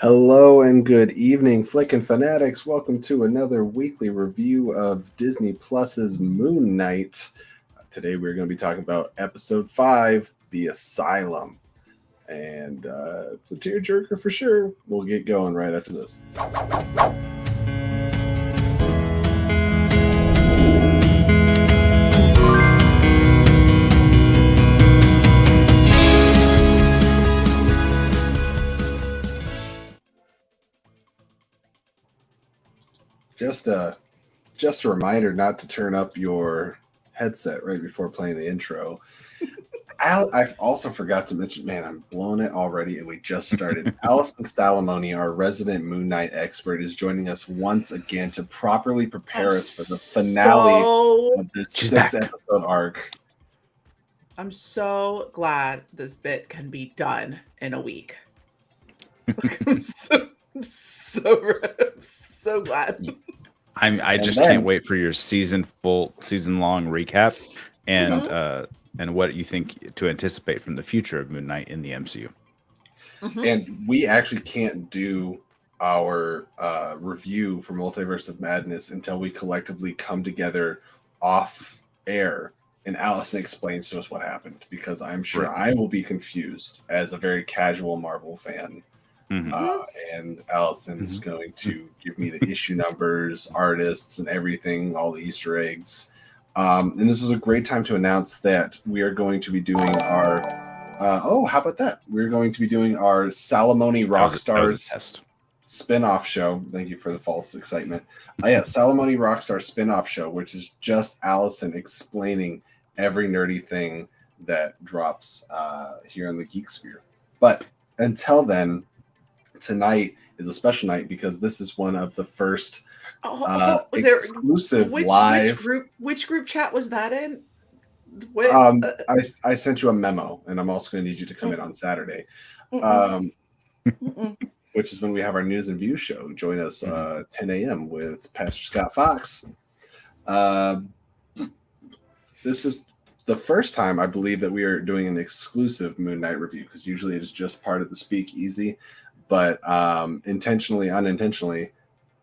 Hello and good evening, Flickin' Fanatics. Welcome to another weekly review of Disney Plus's Moon Knight. Today we're going to be talking about episode 5, The Asylum. And it's a tearjerker for sure. We'll get going right after this. Just a reminder not to turn up your headset right before playing the intro. I also forgot to mention, man, I'm blowing it already, and we just started. Allison Salamoni, our resident Moon Knight expert, is joining us once again to properly prepare us for the finale of this six-episode arc. I'm so glad this bit can be done in a week. I'm so glad. I just can't wait for your season long recap and what you think to anticipate from the future of Moon Knight in the MCU. Mm-hmm. And we actually can't do our review for Multiverse of Madness until we collectively come together off air and Allison explains to us what happened, because I'm sure I will be confused as a very casual Marvel fan. Mm-hmm. And Allison's going to give me the issue numbers, artists, and everything, all the Easter eggs. And this is a great time to announce that we are going to be doing our how about that? We're going to be doing our Salamoni Rockstars spin-off show. Thank you for the false excitement. Salamoni Rockstar spin-off show, which is just Allison explaining every nerdy thing that drops here in the Geek Sphere. But until then, tonight is a special night because this is one of the first exclusive live. Which group chat was that in? I sent you a memo, and I'm also going to need you to come in on Saturday, which is when we have our news and views show. Join us 10 a.m. with Pastor Scott Fox. This is the first time, I believe, that we are doing an exclusive Moon Knight review, because usually it is just part of the Speakeasy. But intentionally, unintentionally,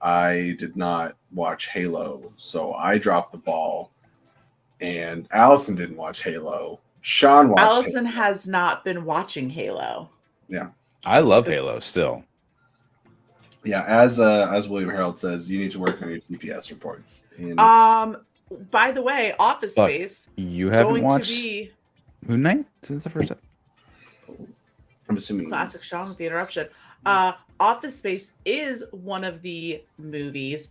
I did not watch Halo, so I dropped the ball. And Allison didn't watch Halo. Sean watched Allison has not been watching Halo. Yeah. I love Halo still. Yeah, as William Harold says, you need to work on your GPS reports. By the way, Office Space. You haven't watched Moon Knight since the first episode? I'm assuming. Classic Sean with the interruption. Office Space is one of the movies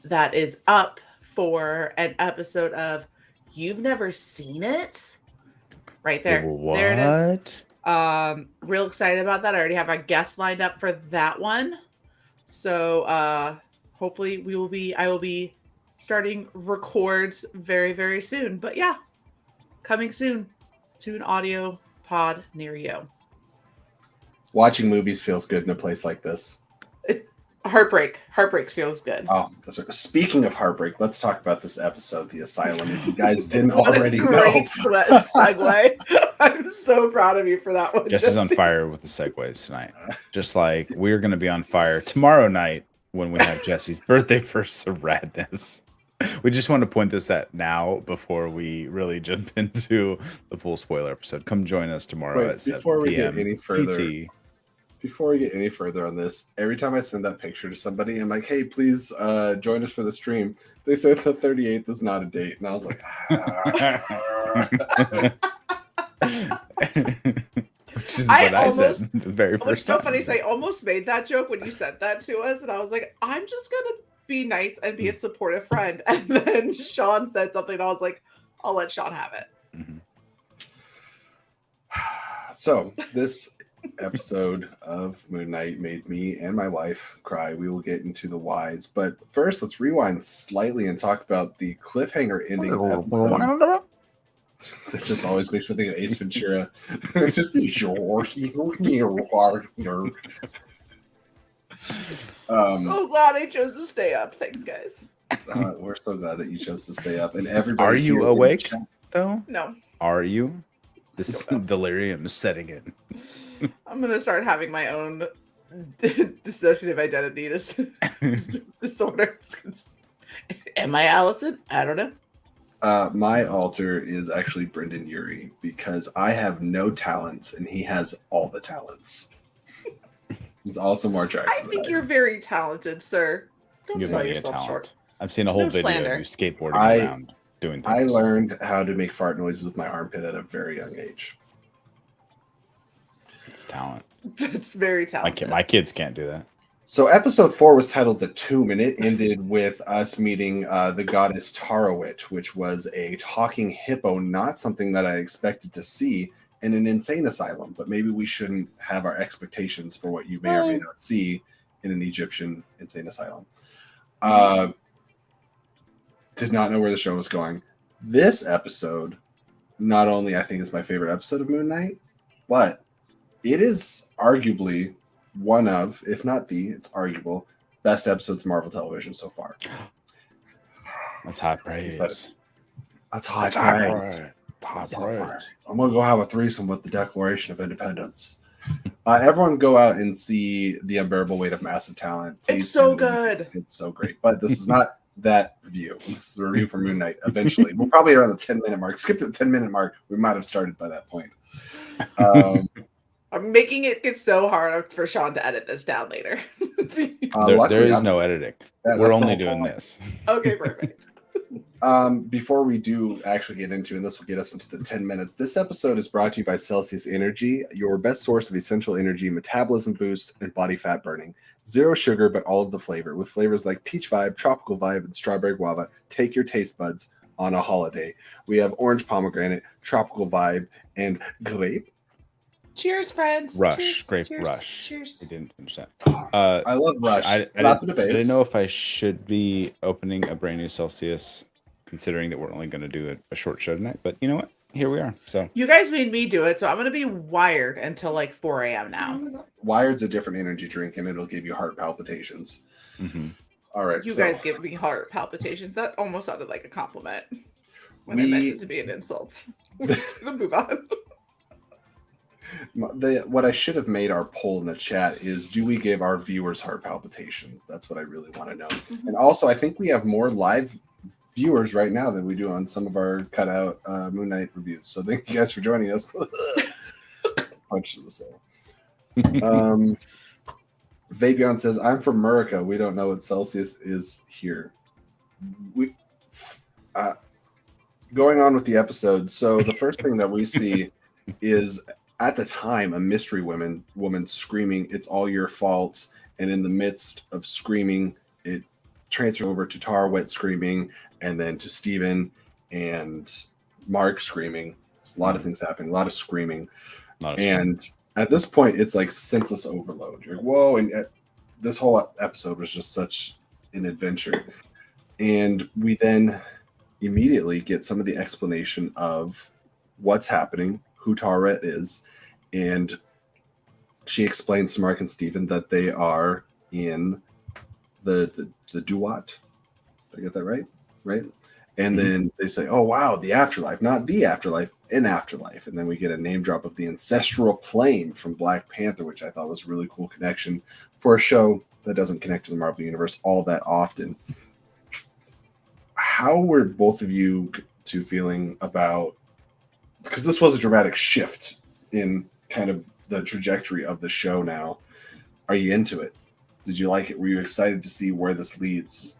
that is up for an episode of You've Never Seen It? Right there. What? There it is. Real excited about that. I already have a guest lined up for that one. So hopefully I will be starting records very, very soon. But yeah, coming soon to an audio pod near you. Watching movies feels good in a place like this. Heartbreak feels good. Oh, that's right. Speaking of heartbreak, let's talk about this episode, The Asylum. If you guys didn't already know. Segue. I'm so proud of you for that one. Jess is on fire with the segues tonight. Just like we're going to be on fire tomorrow night when we have Jesse's birthday bursts of radness. We just want to point this out now before we really jump into the full spoiler episode. Come join us tomorrow at 7 p.m. Before we get any further on this, every time I send that picture to somebody, I'm like, hey, please join us for the stream. They said the 38th is not a date. And I was like, Which is what I said the very first time. It's so funny. So I almost made that joke when you said that to us. And I was like, I'm just going to be nice and be a supportive friend. And then Sean said something. And I was like, I'll let Sean have it. Mm-hmm. So this episode of Moon Knight made me and my wife cry. We will get into the whys, but first let's rewind slightly and talk about the cliffhanger ending episode. That just always makes me think of Ace Ventura. So glad I chose to stay up. Thanks, guys. We're so glad that you chose to stay up. And everybody, are you awake though? No. Are you? This delirium is setting in. I'm gonna start having my own dissociative identity disorder. Am I Allison? I don't know. My alter is actually Brendan Urie because I have no talents and he has all the talents. He's also more attractive. I think you're very talented, sir. Don't You have sell plenty of yourself talent. short. I've seen a whole No video slander. of you skateboarding around doing things. I learned how to make fart noises with my armpit at a very young age. It's talent. That's very talented. My kids can't do that. So episode 4 was titled The Tomb, and it ended with us meeting the goddess Tarawit, which was a talking hippo, not something that I expected to see in an insane asylum, but maybe we shouldn't have our expectations for what you may or may not see in an Egyptian insane asylum. Did not know where the show was going. This episode, not only I think is my favorite episode of Moon Knight, but it is arguably one of, if not the, it's arguable, best episodes of Marvel television so far. That's high praise. That's high praise. I'm going to go have a threesome with the Declaration of Independence. Everyone go out and see The Unbearable Weight of Massive Talent. Please. It's so good. It's so great. But this is not that review. This is a review for Moon Knight eventually. We'll probably around the 10-minute mark. Skip to the 10-minute mark. We might have started by that point. I'm making it get so hard for Sean to edit this down later. There is no editing. We're only doing this. Okay, perfect. Before we do actually get into, and this will get us into the 10 minutes, this episode is brought to you by Celsius Energy, your best source of essential energy, metabolism boost, and body fat burning. Zero sugar, but all of the flavor, with flavors like peach vibe, tropical vibe, and strawberry guava. Take your taste buds on a holiday. We have orange pomegranate, tropical vibe, and grape. Cheers, friends. Grape cheers, Rush. Cheers. We didn't finish that. I love Rush. I didn't know if I should be opening a brand new Celsius, considering that we're only going to do a short show tonight. But you know what? Here we are. So you guys made me do it, so I'm going to be wired until like 4 a.m. now. Wired's a different energy drink, and it'll give you heart palpitations. Mm-hmm. All right. You guys give me heart palpitations. That almost sounded like a compliment when I meant it to be an insult. We're just going to move on. What I should have made our poll in the chat is, do we give our viewers heart palpitations? That's what I really want to know. Mm-hmm. And also, I think we have more live viewers right now than we do on some of our cutout Moon Knight reviews. So thank you guys for joining us. Punch to the soul. Vapion says, I'm from America. We don't know what Celsius is here. We going on with the episode. So the first thing that we see is, at the time, a mystery woman screaming, "It's all your fault." And in the midst of screaming, it transfers over to Tarawet screaming, and then to Steven and Mark screaming. There's a lot of things happening, a lot of screaming. And at this point, it's like senseless overload. You're like, whoa. And this whole episode was just such an adventure. And we then immediately get some of the explanation of what's happening, who Tarawet is, and she explains to Mark and Steven that they are in the Duat. Did I get that right? Right? And then they say, oh, wow, the afterlife, not the afterlife, an afterlife. And then we get a name drop of the ancestral plane from Black Panther, which I thought was a really cool connection for a show that doesn't connect to the Marvel Universe all that often. How were both of you two feeling about, because this was a dramatic shift in kind of the trajectory of the show now. Are you into it? Did you like it? Were you excited to see where this leads?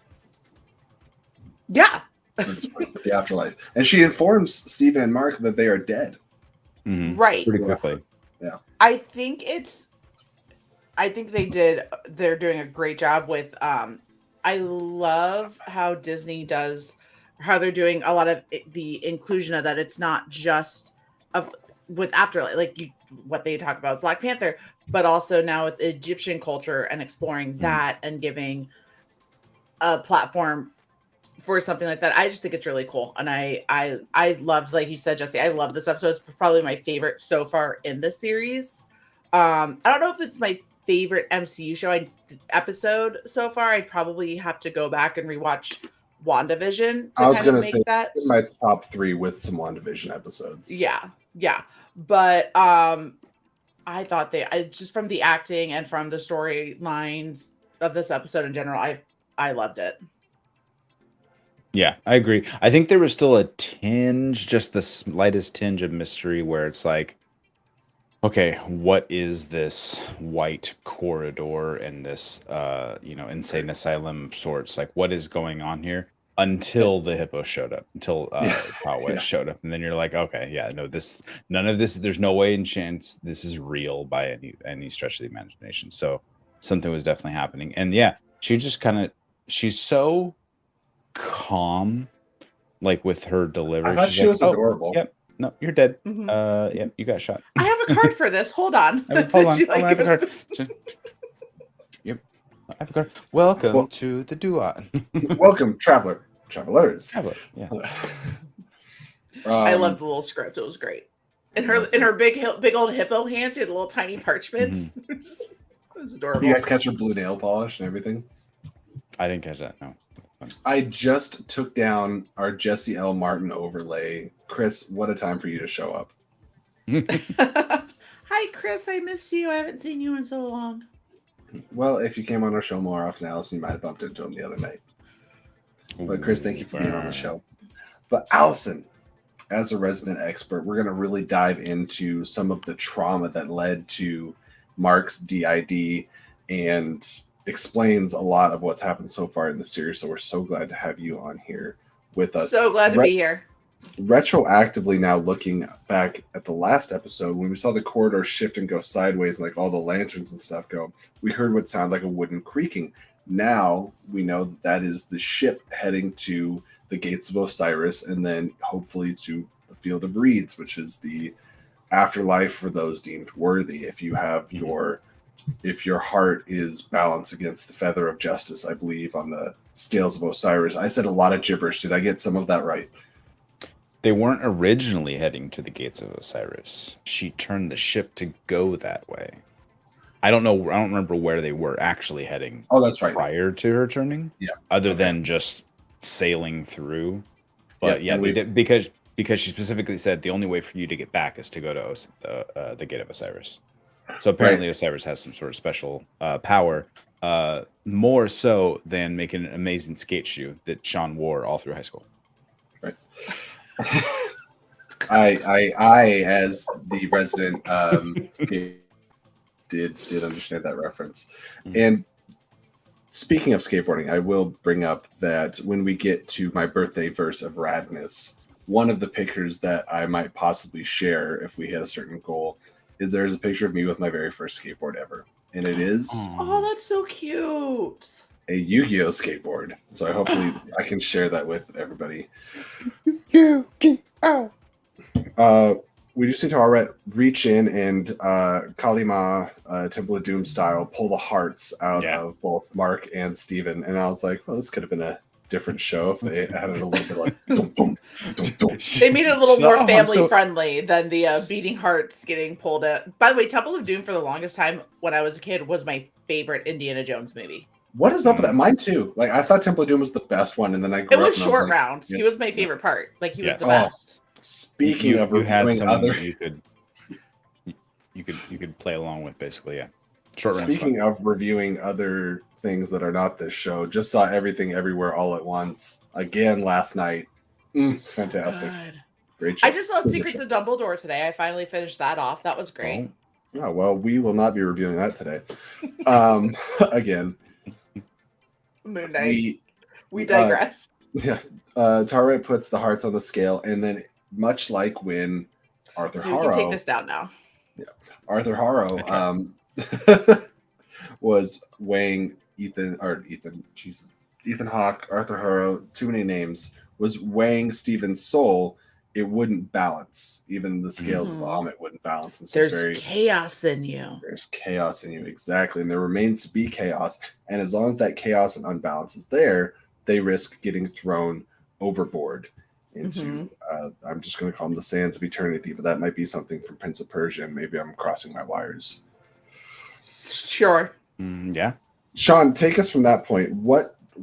Yeah. The afterlife. And she informs Steven and Mark that they are dead. Mm-hmm. Right. Pretty quickly. Yeah. I think they're doing a great job with, I love how Disney does, how they're doing a lot of the inclusion of that. It's not just with Afterlife, like what they talk about Black Panther, but also now with Egyptian culture and exploring that and giving a platform for something like that. I just think it's really cool. And I loved, like you said, Jesse, I love this episode. It's probably my favorite so far in the series. I don't know if it's my favorite MCU episode so far. I'd probably have to go back and rewatch WandaVision I was going to say that my top 3 with some WandaVision episodes. Yeah. But I thought just from the acting and from the storylines of this episode in general, I loved it. Yeah, I agree. I think there was still a tinge, just the slightest tinge of mystery where it's like, okay, what is this white corridor and this, insane asylum of sorts? Like, what is going on here? Until the hippo showed up, until Poway showed up, and then you're like, okay, yeah, no, none of this. There's no way in chance this is real by any stretch of the imagination. So something was definitely happening, and yeah, she's so calm, like with her delivery. I thought she was adorable. Yep. No, you're dead. Yep, you got shot. I have a card for this. Hold on. Hold on. I have a card. Yep. I have a card. Welcome to the Duat. Welcome, travelers. Yeah. I love the little script. It was great. And her big old hippo hands, she had the little tiny parchments. It was adorable. You guys catch her blue nail polish and everything? I didn't catch that. No. I just took down our Jesse L. Martin overlay. Chris, what a time for you to show up. Hi, Chris. I miss you. I haven't seen you in so long. Well, if you came on our show more often, Allison, you might have bumped into him the other night. But Chris, thank you for being on the show. But Allison, as a resident expert, we're going to really dive into some of the trauma that led to Mark's DID and explains a lot of what's happened so far in the series. So we're so glad to have you on here with us. So glad to be here. Retroactively now looking back at the last episode, when we saw the corridor shift and go sideways and like all the lanterns and stuff go, we heard what sounded like a wooden creaking. Now we know that is the ship heading to the Gates of Osiris and then hopefully to the Field of Reeds, which is the afterlife for those deemed worthy. If your heart is balanced against the feather of justice, I believe, on the scales of Osiris. I said a lot of gibberish. Did I get some of that right? They weren't originally heading to the Gates of Osiris. She turned the ship to go that way. I don't know. I don't remember where they were actually heading. Oh, that's right. Prior to her turning. Yeah. Other than just sailing through. But because she specifically said the only way for you to get back is to go to the Gate of Osiris. So apparently Osiris has some sort of special power, more so than making an amazing skate shoe that Sean wore all through high school. Right. I as the resident did understand that reference. And speaking of skateboarding, I will bring up that when we get to my birthday verse of Radness, one of the pictures that I might possibly share if we hit a certain goal is there's a picture of me with my very first skateboard ever. And it is that's so cute. A Yu-Gi-Oh skateboard. So hopefully I can share that with everybody. Yu-Gi-Oh! We just need to already reach in and Kalima, Temple of Doom style, pull the hearts out of both Mark and Steven. And I was like, well, this could have been a different show if they had it a little bit like dum, dum, dum, dum. They made it a little more family friendly than the beating hearts getting pulled at. By the way, Temple of Doom for the longest time when I was a kid was my favorite Indiana Jones movie. What is up with that? Mine too. Like I thought Temple of Doom was the best one, and then I grew it was up short was round. He was my favorite part. Like he was the Oh, best. speaking of reviewing other, you could play along with basically, yeah. Short round. Speaking of reviewing other things that are not this show, just saw Everything Everywhere All at Once again last night. Fantastic. Good. Great show. I just saw Secrets of Dumbledore today. I finally finished that off. That was great. Oh, well, we will not be reviewing that today. Again. Moon Knight. We digress. Tara puts the hearts on the scale, and then much like when Arthur Harrow... You can take this down now. Yeah. Arthur Harrow was weighing Ethan Hawke, Arthur Harrow, too many names, was weighing Stephen's soul. It wouldn't balance. Even the scales of Amit wouldn't balance. There's chaos in you. There's chaos in you, exactly. And there remains to be chaos. And as long as that chaos and unbalance is there, they risk getting thrown overboard into, I'm just going to call them the sands of eternity, but that might be something from Prince of Persia, and maybe I'm crossing my wires. Sure. Yeah. Sean, take us from that point.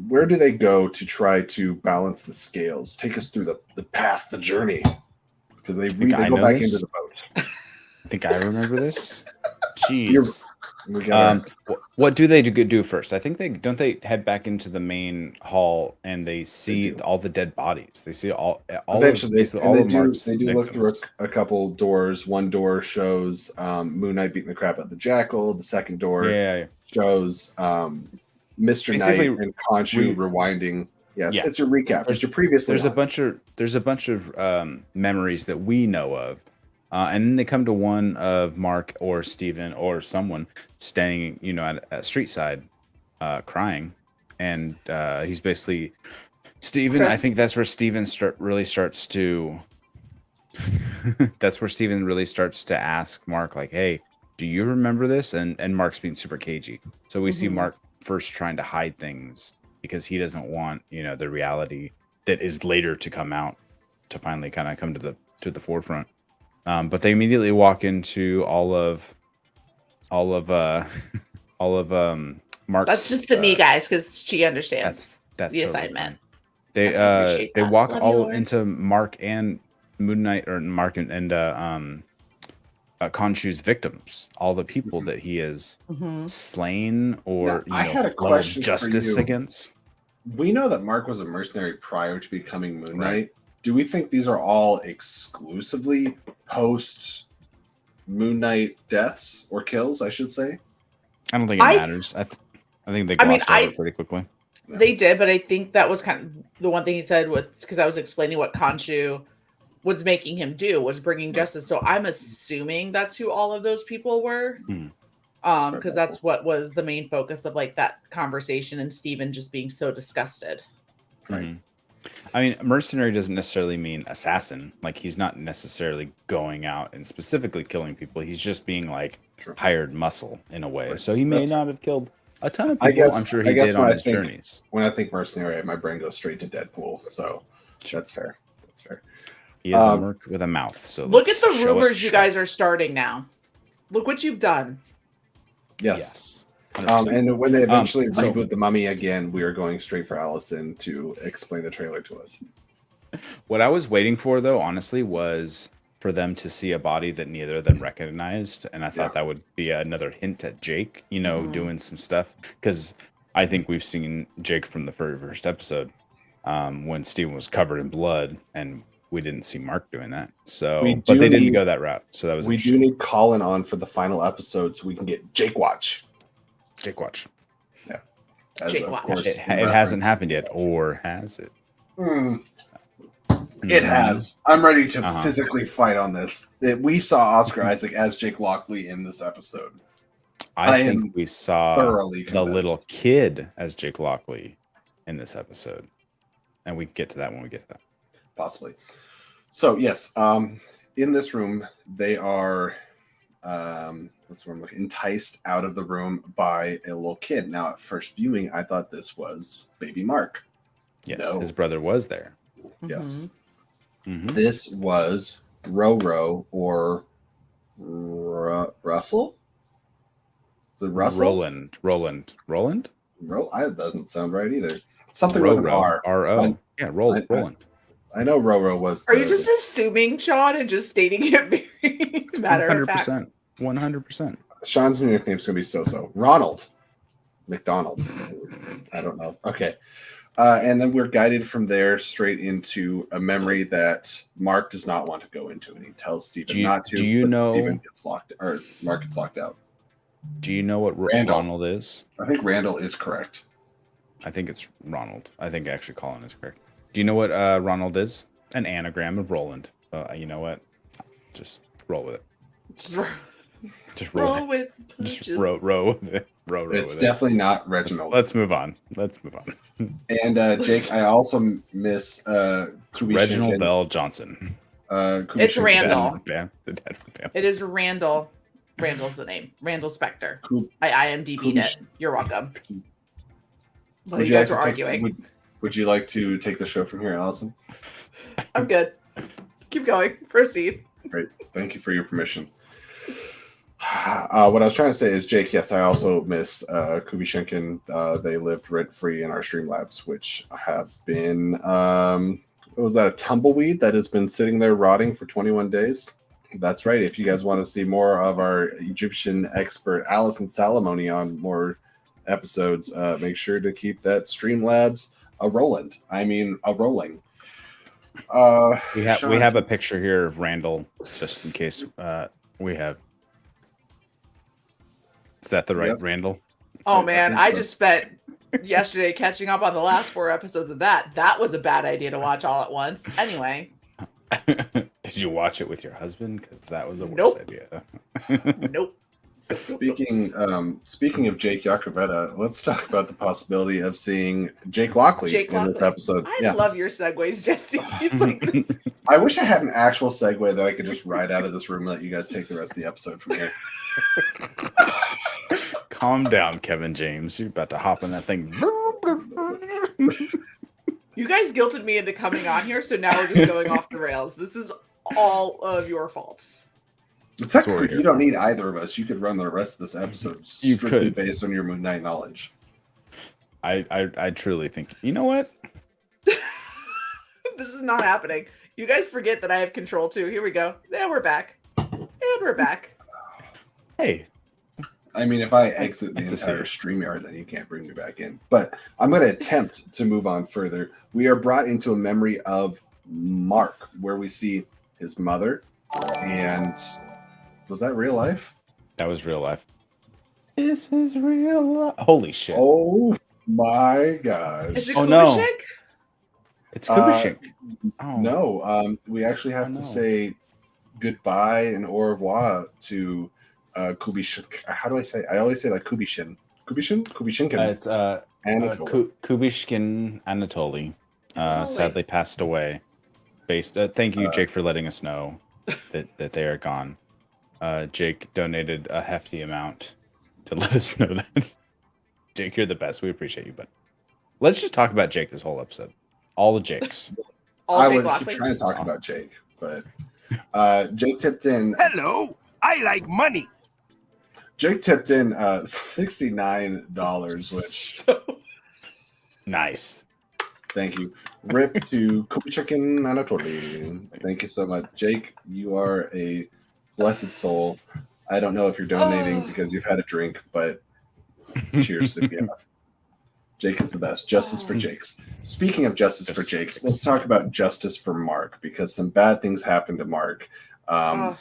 Where do they go to try to balance the scales? Take us through the path, the journey. Because they go back into the boat. I think I remember this. Jeez. We got What do they do first? I think they head back into the main hall and they see all the dead bodies. They see all eventually, of Mark's they do look through victims. a couple doors. One door shows Moon Knight beating the crap out of the Jackal. The second door shows Mr. Basically, Knight and Khonshu rewinding. Yeah, it's a recap. It's your previous. There's a bunch of memories that we know of. And then they come to one of Mark or Steven or someone standing, at a street side, crying. And he's basically Steven. I think that's where Steven really starts to. That's where Steven really starts to ask Mark, like, "Hey, do you remember this?" And Mark's being super cagey. So we see Mark first trying to hide things because he doesn't want, the reality that is later to come out to finally kind of come to the forefront. But they immediately walk into all of Mark's. That's just to me, guys, because she understands that's the totally assignment. Fine. They walk all into Mark and Moon Knight, or Mark and Khonshu's victims, all the people that he has slain or I had a question justice for you. against. We know that Mark was a mercenary prior to becoming Moon Knight. Right. Do we think these are all exclusively post Moon Knight deaths or kills, I should say? I don't think it matters. I think they glossed over it pretty quickly. They did, but I think that was kind of the one thing he said was because I was explaining what Khonshu was making him do was bringing justice. So I'm assuming that's who all of those people were. Because that's what was the main focus of like that conversation and Steven just being so disgusted. Right. I mean, mercenary doesn't necessarily mean assassin. Like, he's not necessarily going out and specifically killing people. He's just being like hired muscle in a way. Right. So he may not have killed a ton of people. I'm sure he did on his journeys. When I think mercenary, my brain goes straight to Deadpool. So that's fair. That's fair. He is a merc with a mouth. So look at the rumors you guys are starting now. Look what you've done. Yes. And when they eventually reboot the Mummy again, we are going straight for Allison to explain the trailer to us. What I was waiting for, though, honestly, was for them to see a body that neither of them recognized, and I thought that would be another hint at Jake, doing some stuff, because I think we've seen Jake from the very first episode when Steven was covered in blood, and we didn't see Mark doing that. So, but they didn't go that route. So that was we do need Colin on for the final episode so we can get Jake Watch. Jake Watch. Yeah. Jake Watch. It hasn't happened yet, or has it? It has. I'm ready to physically fight on this. We saw Oscar Isaac as Jake Lockley in this episode. I think we saw the little kid as Jake Lockley in this episode. And we get to that when we get to that. Possibly. So, yes, in this room, they are... what's the word I'm looking? Enticed out of the room by a little kid. Now, at first viewing, I thought this was baby Mark. Yes, his brother was there. Yes. This was Roro or Russell? Is it Russell? Roland. That doesn't sound right either. Something with an R. R-O. Yeah, Roland. I know Roro was. Are you just assuming, Sean, and just stating it very matter of fact? 100%. Sean's new nickname's going to be so-so. Ronald McDonald. I don't know. Okay. And then we're guided from there straight into a memory that Mark does not want to go into, and he tells Steven not to. Do you know Steven gets locked, or Mark gets locked out? Do you know what Ronald is? I think Randall is correct. I think it's Ronald. I think actually Colin is correct. Do you know what Ronald is? An anagram of Roland. You know what? Just roll with it. Just roll with it. Just row with it. It's definitely not Reginald. Let's move on. And Jake, I also miss Reginald Bell Johnson. It's Randall. The dad from Bam. It is Randall. Randall's the name. Randall Spector. I IMDb'd it. You're welcome. Well, you guys were arguing. Would you like to take the show from here, Allison? I'm good. Keep going. Proceed. Great. Thank you for your permission. What I was trying to say is, Jake, yes, I also miss Kubishenkin. They lived rent-free in our Streamlabs, which have been, was that a tumbleweed that has been sitting there rotting for 21 days? That's right. If you guys want to see more of our Egyptian expert Allison Salamoni on more episodes, make sure to keep that Streamlabs a rolling. We Sean, have a picture here of Randall, just in case we have. Is that the right Yep. Randall? Oh I man, think I so. just spent yesterday catching up on the last 4 episodes of that. That was a bad idea to watch all at once. Anyway, Did you watch it with your husband? Because that was a worse Nope. idea. nope. Speaking of Jake Yakoveta, let's talk about the possibility of seeing Jake Lockley Jake in this Lockley. episode. I love your segues, Jesse. He's like this. I wish I had an actual segue that I could just ride out of this room and let you guys take the rest of the episode from here. Calm down, Kevin James. You're about to hop in that thing. You guys guilted me into coming on here, so now we're just going off the rails. This is all of your faults. Technically, you don't need either of us. You could run the rest of this episode You strictly could. based on your Moon Knight knowledge. I truly think. You know what? This is not happening. You guys forget that I have control too. Here we go. Yeah, we're back. And we're back. Hey, I mean, if I exit the Nice to see entire you. StreamYard, then you can't bring me back in. But I'm going to attempt to move on further. We are brought into a memory of Mark, where we see his mother. And was that real life? that was real life. This is real life. Holy shit! Oh my gosh. Is it Oh, no. Kubishek? It's Kubishek. Oh No, we actually have Oh, to no. say goodbye and au revoir to Kubishik. How do I say? I always say like Kubishin. Kubishinkin. It's Anatoly. Kubishkin Anatoly. Oh, Sadly wait. passed away. Thank you, Jake, for letting us know that they are gone. Jake donated a hefty amount to let us know that. Jake, you're the best. We appreciate you, but let's just talk about Jake this whole episode. All the Jakes. All I Jake would keep Lockley? trying to talk about Jake, but Jake tipped in. Hello, I like money. Jake tipped in $69, which Nice. thank you. Rip to Chicken Anatoly. Thank you so much, Jake. You are a blessed soul. I don't know if you're donating because you've had a drink, but cheers if you have. Jake is the best. Justice for Jakes. Speaking of justice for Jakes, let's talk about justice for Mark, because some bad things happened to Mark.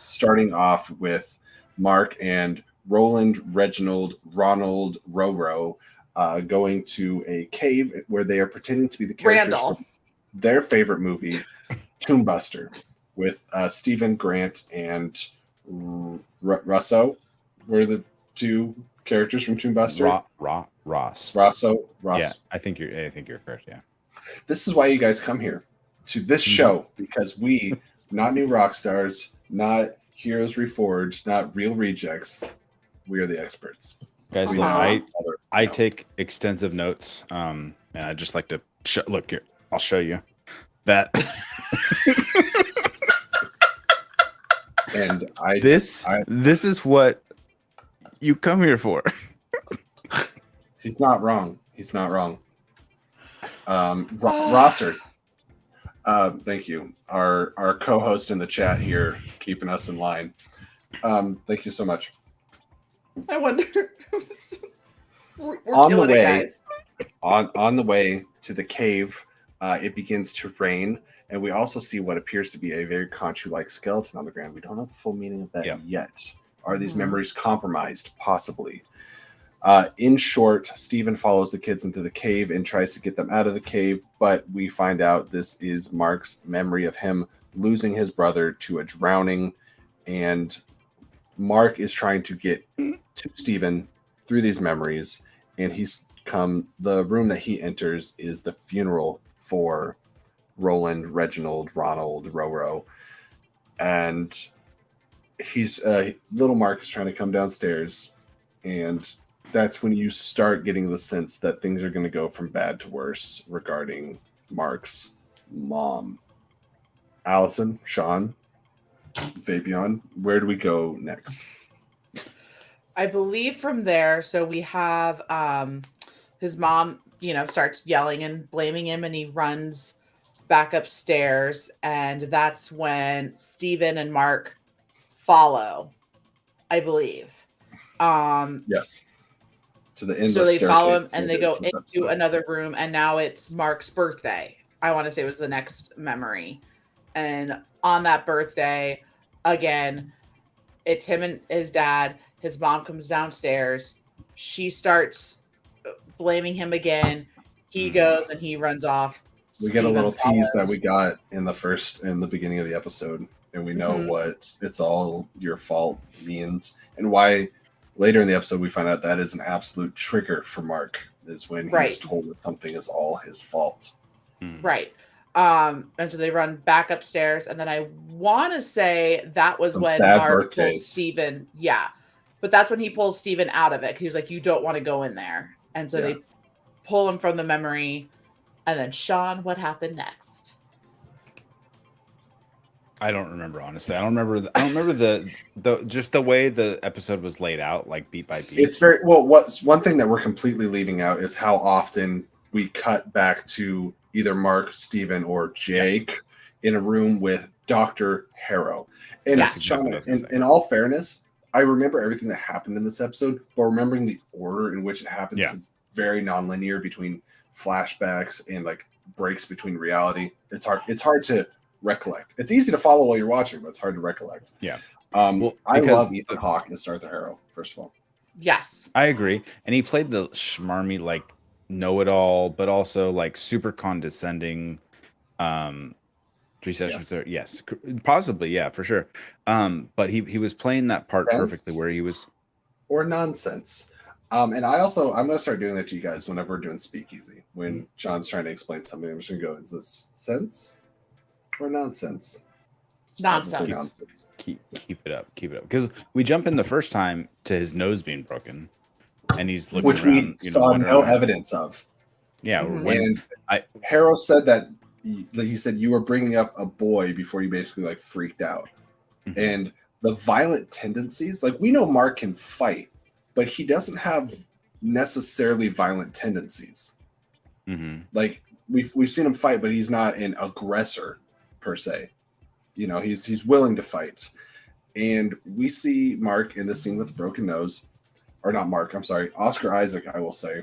Starting off with Mark and Roland, Reginald, Ronald, Roro going to a cave where they are pretending to be the characters Randall. from their favorite movie, Tomb Buster, with Stephen Grant and Russo were the two characters from Tomb Buster. Ross. Rosso. Yeah, I think you're correct. Yeah. This is why you guys come here to this show, because we, not new rock stars, not heroes reforged, not real rejects, we are the experts. Guys, We look, know I take extensive notes, and I just like to look here. I'll show you that. And This is what you come here for. he's not wrong. He's not wrong. Rosser, thank you. Our co-host in the chat here, keeping us in line. Thank you so much. I wonder. We're On the killing it, way, guys. on the way to the cave, it begins to rain, and we also see what appears to be a very Conchu-like skeleton on the ground. We don't know the full meaning of that yet. Are these memories compromised? Possibly. In short, Stephen follows the kids into the cave and tries to get them out of the cave, but we find out this is Mark's memory of him losing his brother to a drowning, and Mark is trying to get to Stephen through these memories, and the room that he enters is the funeral for Roland, Reginald, Ronald, Roro, and little Mark is trying to come downstairs, and that's when you start getting the sense that things are going to go from bad to worse regarding Mark's mom. Allison, Sean, Fabian, where do we go next? I believe from there, so we have his mom, starts yelling and blaming him, and he runs back upstairs, and that's when Stephen and Mark follow, I believe. Yes. To the endless So they follow him staircase and it they is go this into episode. another room, and now it's Mark's birthday. I want to say it was the next memory. And on that birthday, again, it's him and his dad. His mom comes downstairs. She starts blaming him again. He goes and he runs off. We get a Steven little tease that follows. we got in the beginning of the episode, and we know Mhm. what "it's all your fault" means, and why later in the episode we find out that is an absolute trigger for Mark, is when he is Right. told that something is all his fault. Right. And so they run back upstairs, and then I want to say that was Some when sad Mark pulls birthdays. Steven. Yeah. But that's when he pulls Steven out of it. He was like, you don't want to go in there. And so Yeah. they pull him from the memory. And then Sean, what happened next? I don't remember, honestly. I don't remember the just the way the episode was laid out, like beat by beat. It's very well. What's one thing that we're completely leaving out is how often we cut back to either Mark, Steven, or Jake in a room with Dr. Harrow. And That's exactly what I was gonna say. in all fairness, I remember everything that happened in this episode, but remembering the order in which it happens is very nonlinear between flashbacks and like breaks between reality. It's hard to recollect. It's easy to follow while you're watching, but it's hard to recollect. Yeah. I because love Ethan Hawke as Arthur Harrow, first of all. Yes. I agree. And he played the schmarmy, like, know-it-all, but also like super condescending. Three sessions there, yes, possibly, yeah, for sure. But he was playing that part perfectly, where he was or nonsense. And I'm gonna start doing that to you guys whenever we're doing Speakeasy. When John's trying to explain something, I'm just gonna go, is this sense or nonsense? It's Nonsense. nonsense. keep it up, because we jump in the first time to his nose being broken, and he's looking Which around, we saw no evidence of. Yeah, Mhm. And Harrow said that he said you were bringing up a boy before you basically like freaked out. Mhm. And the violent tendencies, like we know Mark can fight, but he doesn't have necessarily violent tendencies. Mhm. Like we've seen him fight, but he's not an aggressor per se. You know, he's willing to fight. And we see Mark in this scene with a broken nose, or not Mark, I'm sorry, Oscar Isaac, I will say.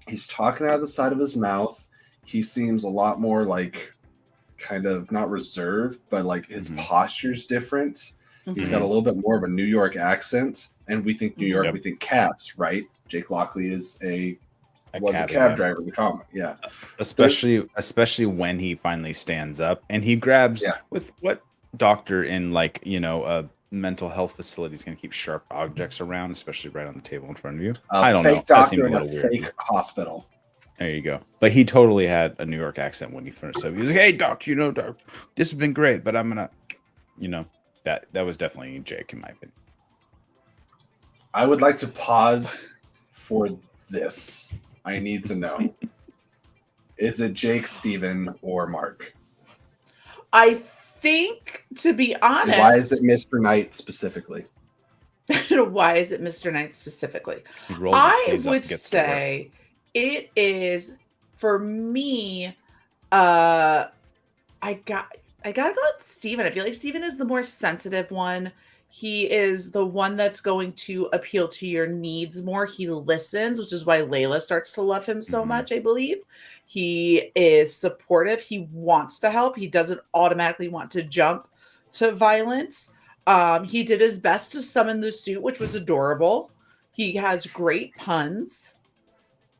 He's talking out of the side of his mouth. He seems a lot more like kind of not reserved, but like his posture's different. He's got a little bit more of a New York accent, and we think New York, we think cabs, right? Jake Lockley is a cab driver in the comic, yeah. Especially when he finally stands up and he grabs with what doctor in like a mental health facility is going to keep sharp objects around, especially right on the table in front of you. I don't know. That seemed a little weird. Fake hospital. There you go. But he totally had a New York accent when he finished up. He was like, "Hey, doc, doc, this has been great, but I'm gonna, that was definitely Jake in my opinion." I would like to pause for this. I need to know: is it Jake, Steven, or Mark? I think, to be honest, why is it Mr. Knight specifically? Why is it Mr. Knight specifically? I would say it is, for me, I gotta go with Steven. I feel like Steven is the more sensitive one. He is the one that's going to appeal to your needs more. He listens, which is why Layla starts to love him so much, I believe. He is supportive. He wants to help. He doesn't automatically want to jump to violence. He did his best to summon the suit, which was adorable. He has great puns.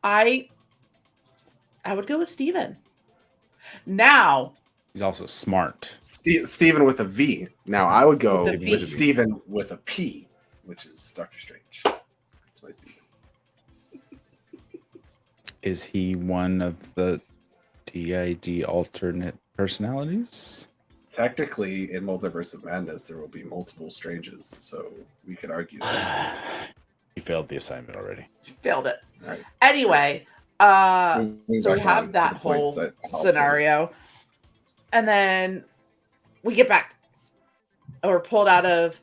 I would go with Steven. Now, he's also smart. Steven with a V. Now I would go with Steven with a P, which is Doctor Strange. That's my Steven. Is he one of the DID alternate personalities? Technically, in Multiverse of Madness, there will be multiple Stranges, so we could argue that. He failed the assignment already. Failed it. All right. Anyway, so we have that whole scenario. And then we get back. And we're pulled out of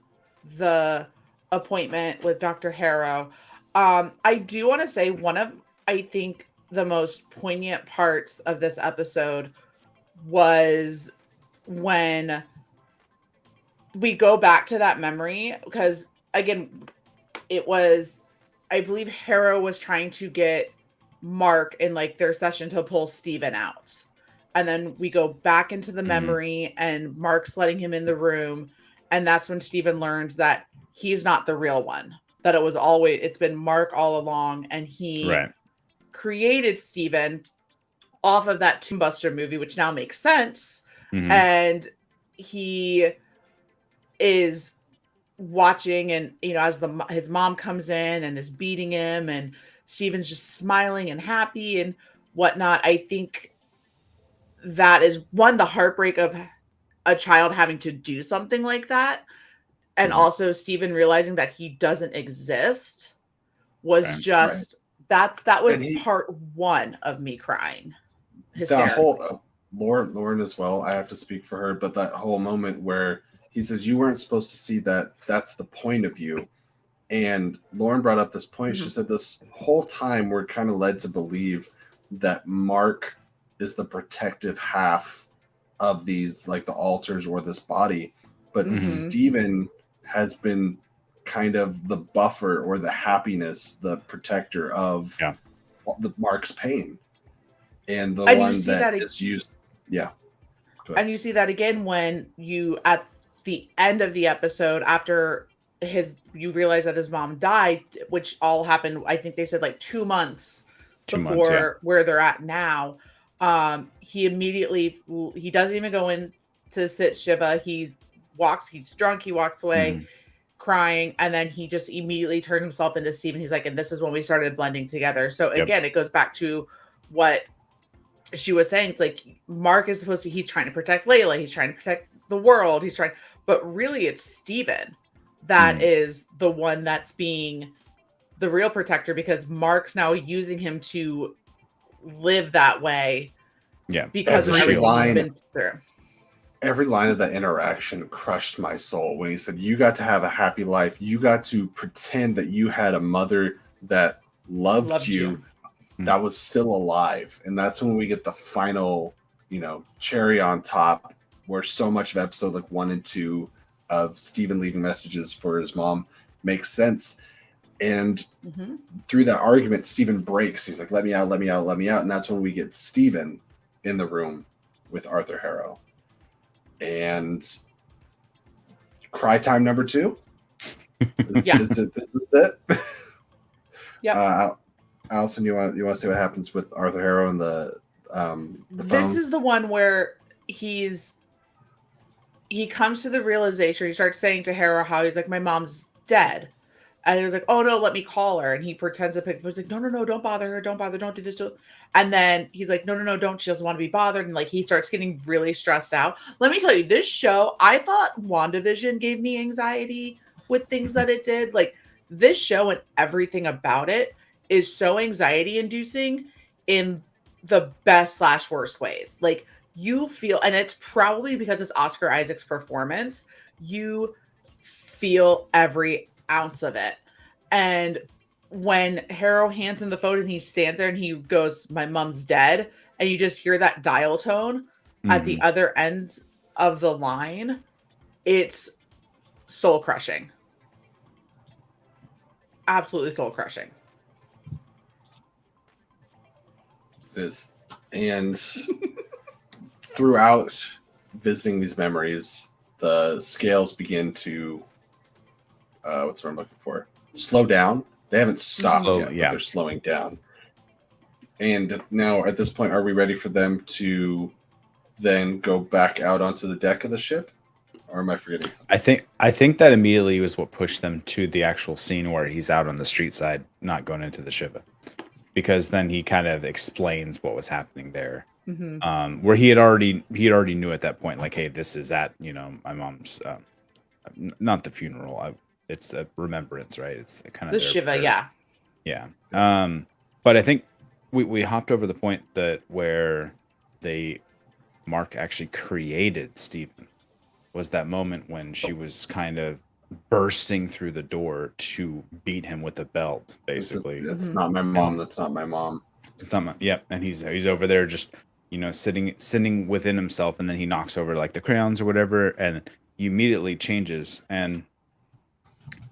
the appointment with Dr. Harrow. I do want to say one of, I think, the most poignant parts of this episode was when we go back to that memory because again, it was, I believe Harrow was trying to get Mark in like their session to pull Steven out. And then we go back into the memory and Mark's letting him in the room. And that's when Steven learns that he's not the real one, that it's been Mark all along. And he created Steven off of that Tomb Buster movie, which now makes sense. And he is watching, and as his mom comes in and is beating him, and Steven's just smiling and happy and whatnot. I think that is one, the heartbreak of a child having to do something like that, and also Steven realizing that he doesn't exist was just that was part one of me crying hysterically. That whole Lauren as well, I have to speak for her, but that whole moment where he says you weren't supposed to see that, that's the point of you. And Lauren brought up this point. She said this whole time we're kind of led to believe that Mark is the protective half of these, like the altars or this body. But Steven has been kind of the buffer or the happiness, the protector of the Mark's pain. And the one that is used. Yeah. And you see that again when you, at the end of the episode, after you realize that his mom died, which all happened, I think they said like 2 months before where they're at now. He doesn't even go in to sit Shiva. He's drunk, he walks away crying, and then he just immediately turned himself into Steven. He's like, and this is when we started blending together. So again, it goes back to what she was saying. It's like Mark is he's trying to protect Layla, he's trying to protect the world, but really it's Steven that is the one that's being the real protector, because Mark's now using him to live that way. Yeah. Because of everything he's been through. Every line of that interaction crushed my soul when he said, you got to have a happy life. You got to pretend that you had a mother that loved you. That was still alive. And that's when we get the final, cherry on top, where so much of episode like 1 and 2 of Steven leaving messages for his mom makes sense. And through that argument, Steven breaks. He's like, let me out, let me out, let me out. And that's when we get Steven in the room with Arthur Harrow. And cry time number 2. Is this it? Yeah. Allison, you want to see what happens with Arthur Harrow and the phone? This is the one where he comes to the realization. He starts saying to Harrow how he's like, my mom's dead. And he was like, oh no, let me call her. And he pretends to pick. He's like, no, don't bother her. Don't bother. Don't do this to her. And then he's like, no, don't. She doesn't want to be bothered. And like, he starts getting really stressed out. Let me tell you, this show, I thought WandaVision gave me anxiety with things that it did. Like, this show and everything about it is so anxiety inducing in the best / worst ways. Like, you feel, and it's probably because it's Oscar Isaac's performance, you feel every ounce of it. And when Harrow hands him the phone and he stands there and he goes, my mom's dead, and you just hear that dial tone at the other end of the line, it's soul crushing. Absolutely soul crushing. It is. And throughout visiting these memories, the scales begin to what's the word I'm looking for? Slow down. They haven't stopped yet, but they're slowing down. And now at this point, are we ready for them to then go back out onto the deck of the ship? Or am I forgetting something? I think that immediately was what pushed them to the actual scene where he's out on the street side, not going into the Shiva. Because then he kind of explains what was happening there. Where he already knew at that point, like, hey, this is at, my mom's not the funeral. It's a remembrance, right? It's kind of the Shiva, yeah. But I think we hopped over the point that where Mark actually created Steven was that moment when she was kind of bursting through the door to beat him with a belt, basically. That's not my mom. That's not my mom. It's not my, and he's over there just sitting within himself, and then he knocks over like the crayons or whatever, and he immediately changes. And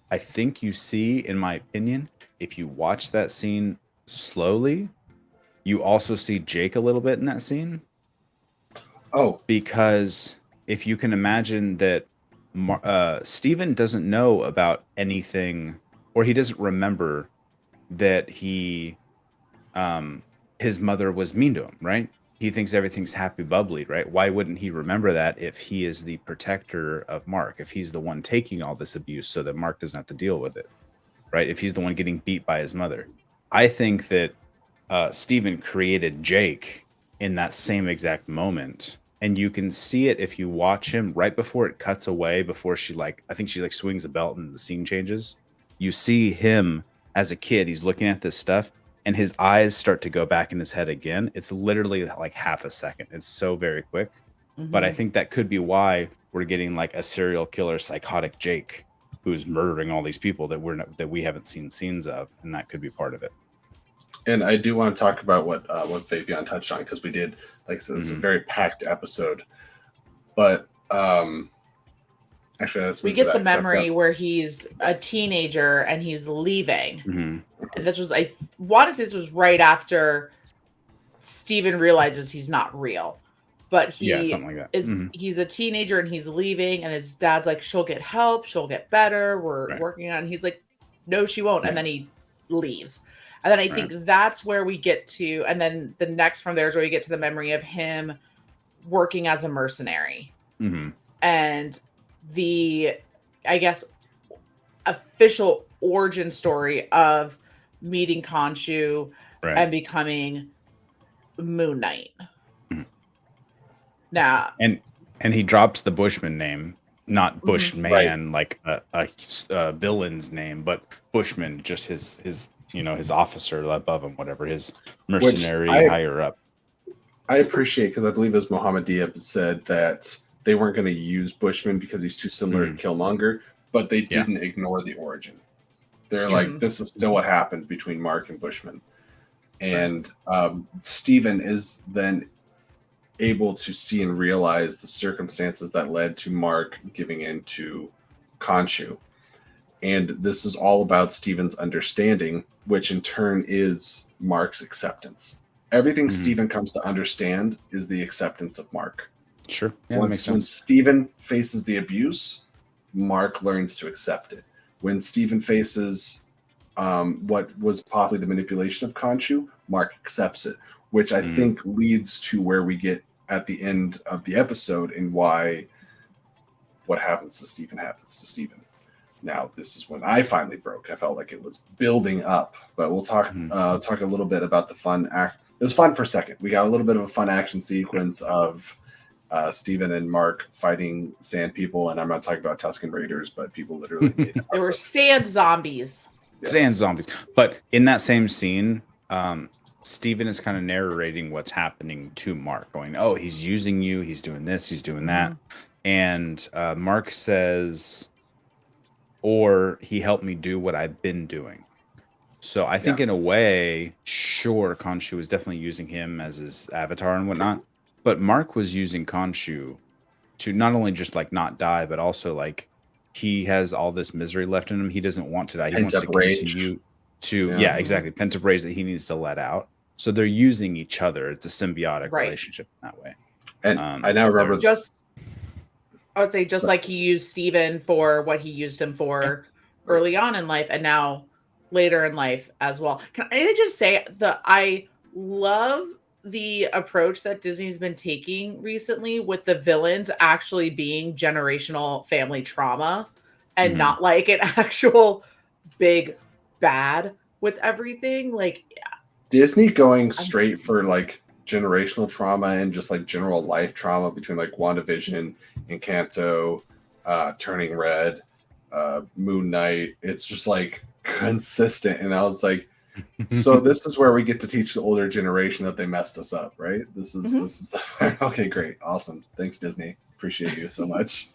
I think you see, in my opinion, if you watch that scene slowly, you also see Jake a little bit in that scene. Oh, Because if you can imagine that Steven doesn't know about anything, or he doesn't remember that his mother was mean to him, right? He thinks everything's happy bubbly, right? Why wouldn't he remember that if he is the protector of Mark, if he's the one taking all this abuse so that Mark doesn't have to deal with it, right? If he's the one getting beat by his mother. I think that Steven created Jake in that same exact moment. And you can see it if you watch him right before it cuts away, before I think she swings a belt and the scene changes. You see him as a kid, he's looking at this stuff and his eyes start to go back in his head again. It's literally like half a second. It's so very quick. But I think that could be why we're getting like a serial killer, psychotic Jake who's murdering all these people that we haven't seen scenes of, and that could be part of it. And I do want to talk about what Fabian touched on, because we did, like I said, this is a very packed episode. But actually, we get the memory where he's a teenager and he's leaving. And this was, I want to say, this was right after Steven realizes he's not real. But something like that. He's a teenager and he's leaving, and his dad's like, she'll get help, she'll get better, we're working on it. And he's like, no, she won't. And then he leaves. And then I think that's where we get to, and then the next from there is where we get to the memory of him working as a mercenary. And the, I guess, official origin story of meeting Khonshu and becoming Moon Knight. Now, and he drops the Bushman name, not Bushman like a villain's name, but Bushman, just his his officer above him, whatever, his mercenary higher up. I appreciate, because I believe as Mohammed Diab said that they weren't going to use Bushman because he's too similar to Killmonger, but they didn't ignore the origin. They're like, this is still what happened between Mark and Bushman. And Steven is then able to see and realize the circumstances that led to Mark giving in to Khonshu. And this is all about Steven's understanding, which in turn is Mark's acceptance. Everything Steven comes to understand is the acceptance of Mark. Sure. Yeah, when Steven faces the abuse, Mark learns to accept it. When Steven faces what was possibly the manipulation of Khonshu, Mark accepts it, which I think leads to where we get at the end of the episode and why what happens to Steven happens to Steven. Now, this is when I finally broke. I felt like it was building up, but we'll talk a little bit about the fun act. It was fun for a second. We got a little bit of a fun action sequence of Steven and Mark fighting sand people, and I'm not talking about Tusken Raiders, but people literally made there were sand zombies. Yes. Sand zombies. But in that same scene, Steven is kind of narrating what's happening to Mark, going, oh, he's using you, he's doing this, he's doing that. And Mark says, or he helped me do what I've been doing. So I think in a way, sure, Khonshu was definitely using him as his avatar and whatnot, but Mark was using Khonshu to not only just like not die, but also like he has all this misery left in him. He doesn't want to die. He wants to continue to, exactly, pent-up rage that he needs to let out. So they're using each other. It's a symbiotic relationship in that way. And I now remember I would say just like he used Steven for what he used him for early on in life, and now later in life as well. Can I just say that I love the approach that Disney's been taking recently with the villains actually being generational family trauma and not like an actual big bad with everything. Like Disney going straight for like generational trauma and just like general life trauma between like WandaVision, Encanto, Turning Red, Moon Knight. It's just like consistent. And I was like, so this is where we get to teach the older generation that they messed us up, right? This is okay, great, awesome. Thanks, Disney. Appreciate you so much.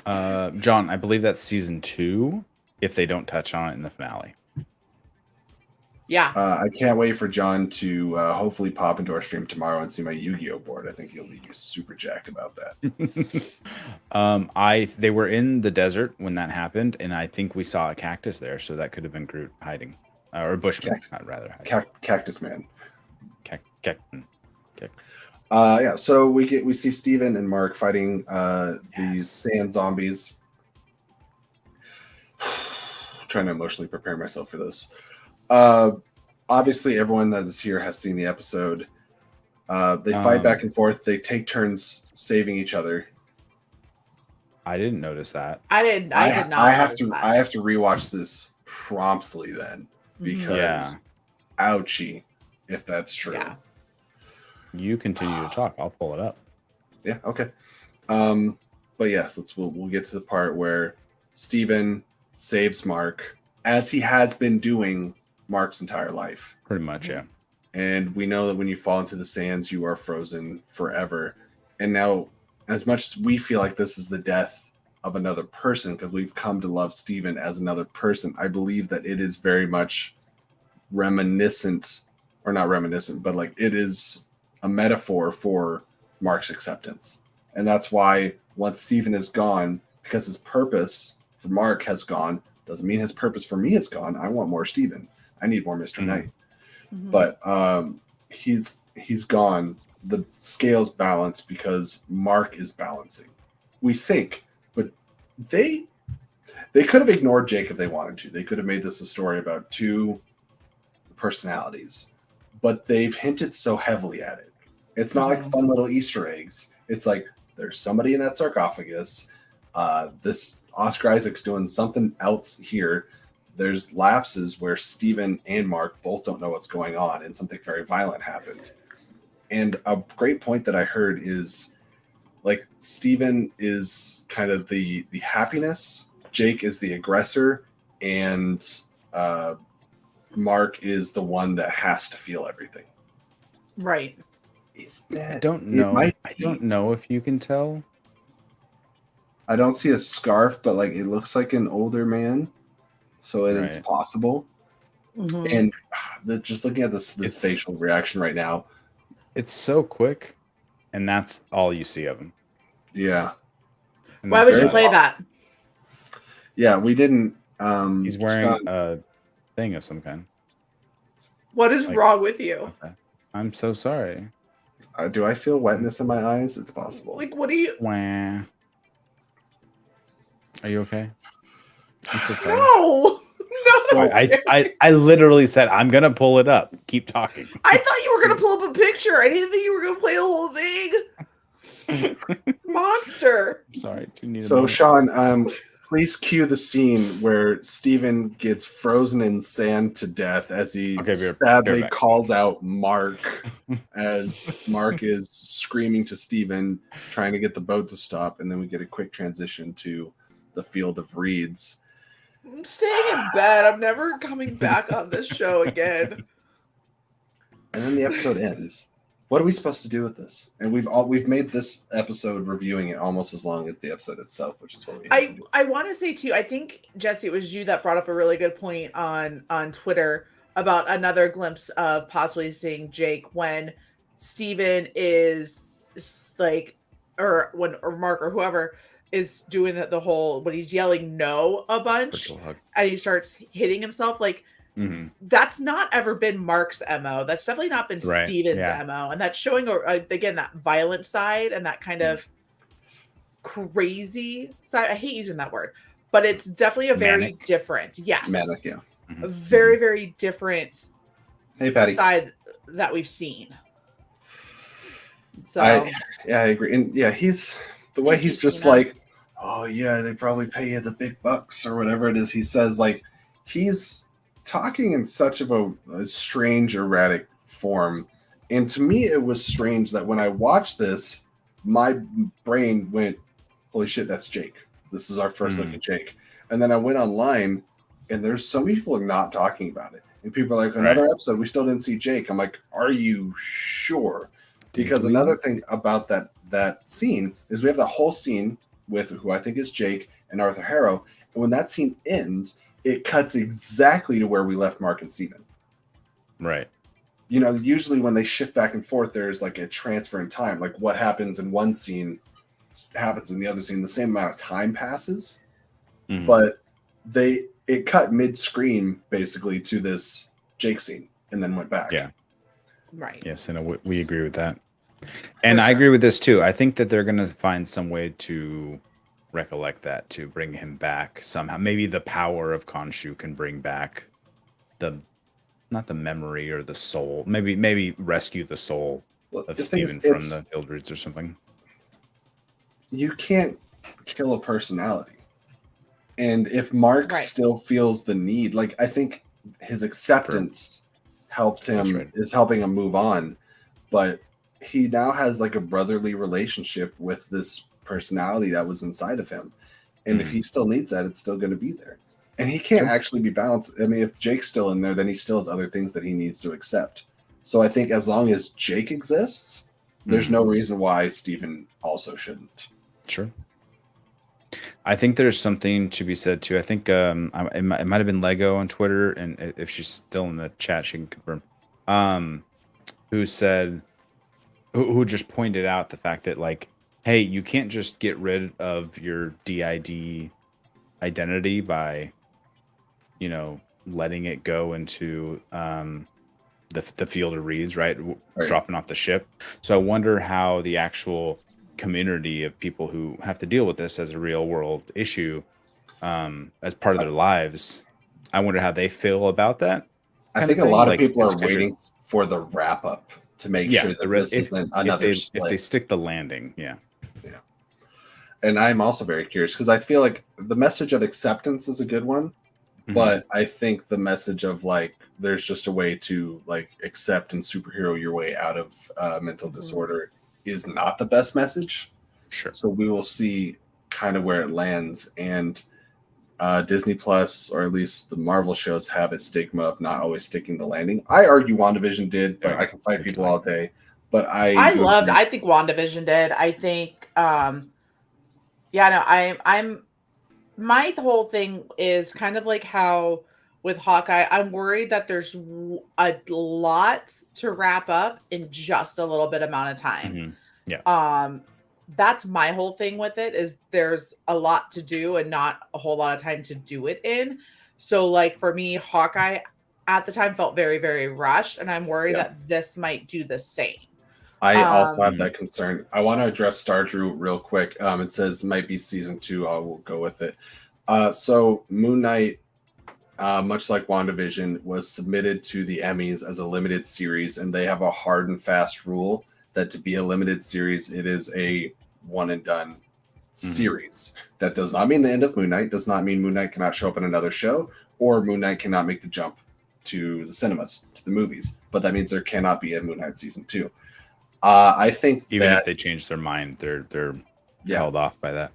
John, I believe that's season 2, if they don't touch on it in the finale. Yeah. I can't wait for John to hopefully pop into our stream tomorrow and see my Yu-Gi-Oh board. I think he'll be super jacked about that. They were in the desert when that happened, and I think we saw a cactus there, so that could have been Groot hiding, or Bushman, not rather. Cactus Man. Cactus. Yeah, so we see Steven and Mark fighting these sand zombies. Trying to emotionally prepare myself for this. Obviously, everyone that is here has seen the episode. They fight back and forth. They take turns saving each other. I didn't notice that. I did not. I have to rewatch this promptly then because ouchie, if that's true. Yeah. You continue to talk. I'll pull it up. Yeah. Okay. But yes, we'll get to the part where Steven saves Mark, as he has been doing Mark's entire life. Pretty much, yeah. And we know that when you fall into the sands, you are frozen forever. And now, as much as we feel like this is the death of another person, because we've come to love Steven as another person, I believe that it is very much reminiscent, or not reminiscent, but like it is a metaphor for Mark's acceptance. And that's why once Steven is gone, because his purpose for Mark has gone, doesn't mean his purpose for me is gone. I want more Steven. I need more Mr. Knight. Mm-hmm. But he's gone. The scales balance because Mark is balancing. We think, but they could have ignored Jake if they wanted to. They could have made this a story about two personalities, but they've hinted so heavily at it. It's not like fun little Easter eggs. It's like there's somebody in that sarcophagus. This Oscar Isaac's doing something else here. There's lapses where Steven and Mark both don't know what's going on, and something very violent happened. And a great point that I heard is like Steven is kind of the happiness, Jake is the aggressor, and Mark is the one that has to feel everything. Right. I don't know. I don't know if you can tell. I don't see a scarf, but like it looks like an older man, so it's possible. Mm-hmm. And just looking at this facial reaction right now, it's so quick, and that's all you see of him. Yeah. And why would you play that? Yeah, we didn't. He's wearing a thing of some kind. What is wrong with you? Okay. I'm so sorry. Do I feel wetness in my eyes? It's possible. Like, what are you? Wah. Are you okay? No. So I literally said I'm gonna pull it up. Keep talking. I thought you were gonna pull up a picture. I didn't think you were gonna play the whole thing. Monster. I'm sorry. So Sean, please cue the scene where Steven gets frozen in sand to death as he sadly calls out Mark as Mark is screaming to Steven, trying to get the boat to stop, and then we get a quick transition to the field of reeds. I'm staying in bed. I'm never coming back on this show again. And then the episode ends. What are we supposed to do with this? And we've made this episode reviewing it almost as long as the episode itself, which is what we have to do. I want to say too, I think Jesse, it was you that brought up a really good point on Twitter about another glimpse of possibly seeing Jake when Steven is like, or Mark or whoever is doing the whole, when he's yelling no a bunch and he starts hitting himself, like that's not ever been Mark's MO. That's definitely not been Steven's MO. And that's showing, again, that violent side and that kind of crazy side. I hate using that word, but it's definitely a very different, manic, a very, very different side that we've seen. So I agree. And he's the way he's just like, oh yeah, they probably pay you the big bucks or whatever it is he says. Like he's talking in such of a strange, erratic form. And to me, it was strange that when I watched this, my brain went, holy shit, that's Jake. This is our first look at Jake. And then I went online and there's so many people not talking about it. And people are like, another episode, we still didn't see Jake. I'm like, are you sure? Because another thing about that scene is we have the whole scene with who I think is Jake and Arthur Harrow. And when that scene ends, it cuts exactly to where we left Mark and Steven. Right. You know, usually when they shift back and forth, there's like a transfer in time. Like what happens in one scene happens in the other scene. The same amount of time passes, Mhm. but it cut mid-screen basically to this Jake scene and then went back. Yeah. Right. Yes, and we agree with that. And For I sure. agree with this too. I think that they're going to find some way to recollect that, to bring him back somehow. Maybe the power of Khonshu can bring back not the memory or the soul. Maybe rescue the soul of The thing is, Steven from the Hildreds or something. You can't kill a personality. And if Mark still feels the need, like I think his acceptance helped him, is helping him move on. But he now has like a brotherly relationship with this personality that was inside of him. And if he still needs that, it's still going to be there. And he can't actually be balanced. I mean, if Jake's still in there, then he still has other things that he needs to accept. So I think as long as Jake exists, there's no reason why Steven also shouldn't. Sure. I think there's something to be said too. I think it might have been Lego on Twitter, and if she's still in the chat, she can confirm. Who said, who just pointed out the fact that, like, hey, you can't just get rid of your DID identity by, you know, letting it go into the field of reeds, right? Dropping off the ship. So I wonder how the actual community of people who have to deal with this as a real world issue as part of their lives, I wonder how they feel about that. I think a lot of people are waiting for the wrap up to make sure that this isn't another split. If they stick the landing, yeah. And I'm also very curious because I feel like the message of acceptance is a good one, but I think the message of like there's just a way to like accept and superhero your way out of mental disorder is not the best message. Sure. So we will see kind of where it lands, and Disney Plus, or at least the Marvel shows, have a stigma of not always sticking the landing. I argue WandaVision did, but I can fight people all day. But I think WandaVision did. I think I'm my whole thing is kind of like how with Hawkeye, I'm worried that there's a lot to wrap up in just a little bit amount of time. Yeah. That's my whole thing with it, is there's a lot to do and not a whole lot of time to do it in. So like for me, Hawkeye at the time felt very, very rushed, and I'm worried that this might do the same. I also have that concern. I want to address Stardrew real quick. It says might be season 2. I will go with it. So Moon Knight, much like WandaVision, was submitted to the Emmys as a limited series, and they have a hard and fast rule that to be a limited series, it is a one and done series. That does not mean the end of Moon Knight, does not mean Moon Knight cannot show up in another show, or Moon Knight cannot make the jump to the cinemas, to the movies. But that means there cannot be a Moon Knight season 2. I think even if they change their mind, they're held off by that.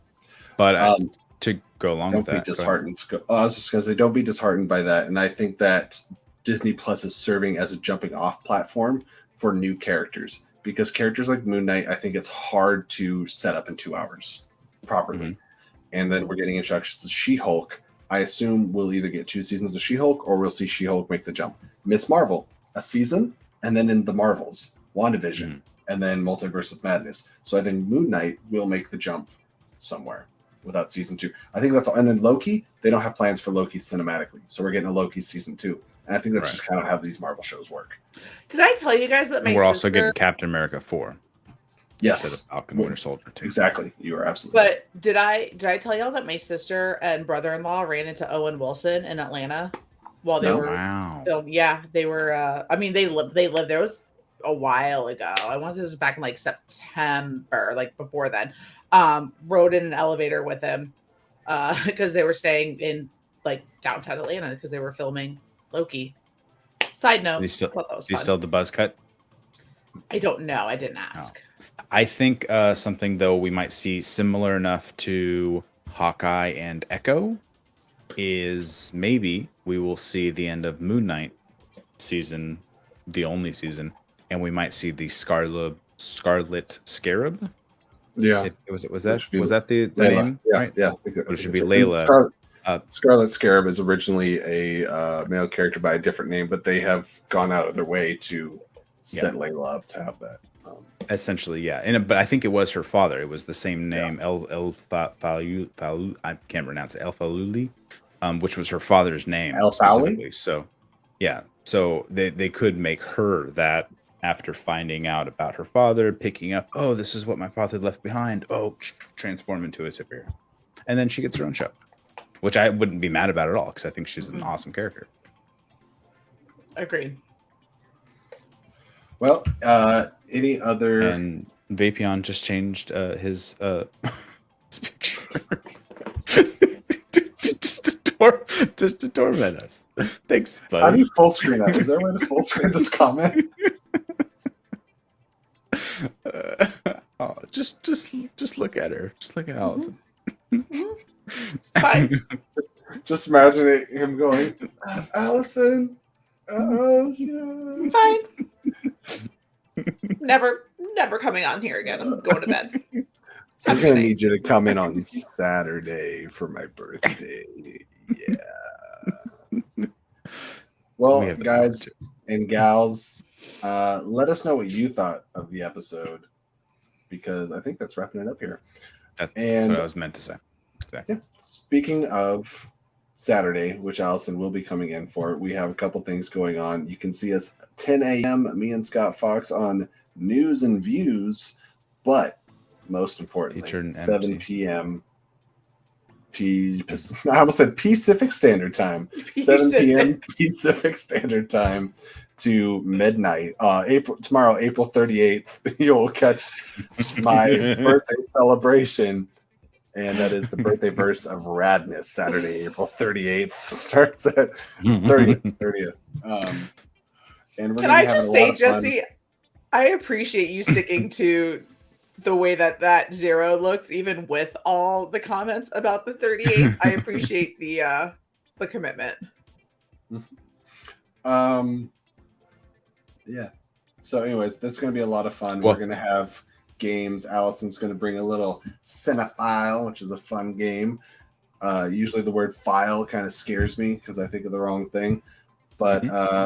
But to go along with that, don't be disheartened. I was just going to say, don't be disheartened by that. And I think that Disney Plus is serving as a jumping off platform for new characters, because characters like Moon Knight, I think it's hard to set up in 2 hours properly. And then we're getting introductions to She-Hulk. I assume we'll either get 2 seasons of She-Hulk, or we'll see She-Hulk make the jump. Miss Marvel, a season, and then in the Marvels, WandaVision, and then Multiverse of Madness. So I think Moon Knight will make the jump somewhere without season 2. I think that's all. And then Loki, they don't have plans for Loki cinematically. So we're getting a Loki season 2. And I think that's just kind of how these Marvel shows work. Did I tell you guys that we're also getting Captain America 4? Yes. Instead of Falcon Winter Soldier 2. Exactly. You are absolutely right. But did I tell y'all that my sister and brother-in-law ran into Owen Wilson in Atlanta while they were they were I mean they lived there. It was a while ago. I want to say it was back in like September, like before then. Rode in an elevator with him because they were staying in like downtown Atlanta because they were filming Loki. Side note, do you still have the buzz cut? I don't know. I didn't ask. I think something though we might see similar enough to Hawkeye and Echo is maybe we will see the end of Moon Knight season, the only season, and we might see the Scarlet Scarab. Yeah, was that the name? Yeah, right? yeah. It should be Layla. Scarlet Scarab is originally a male character by a different name, but they have gone out of their way to set Layla up to have that. Essentially, yeah. But I think it was her father. It was the same name, Falu. I can't pronounce it. El Faluli, which was her father's name specifically. So, yeah. So they could make her that after finding out about her father, picking up, oh, this is what my father left behind. Oh, transform into a superhero. And then she gets her own show, which I wouldn't be mad about at all because I think she's an awesome character. Agreed. Well, any other... And Vapion just changed his picture. to torment us. Thanks, buddy. How do you full screen that? Is there a way to full screen this comment? Just look at her. Just look at Allison. Fine. Just imagine him going, Allison. Allison. Fine. Never coming on here again. I'm going to bed. I'm gonna need you to come in on Saturday for my birthday. Yeah. Well, guys and gals, let us know what you thought of the episode, because I think that's wrapping it up here. That's what I was meant to say. Exactly. Yeah. Speaking of Saturday, which Allison will be coming in for, we have a couple things going on. You can see us 10 a.m. me and Scott Fox on News and Views, but most importantly, 7 p.m. I almost said Pacific Standard Time. 7 p.m. Pacific Standard Time to midnight. Tomorrow, April 38th, you'll catch my birthday celebration. And that is the birthday verse of Radness, Saturday, April 38th. Starts at 30th. And can I just say, Jesse, I appreciate you sticking to the way that 0 looks, even with all the comments about the 38th. I appreciate the commitment. Yeah. So anyways, that's going to be a lot of fun. We're going to have games. Allison's going to bring a little Cinephile, which is a fun game. Usually the word file kind of scares me because I think of the wrong thing. But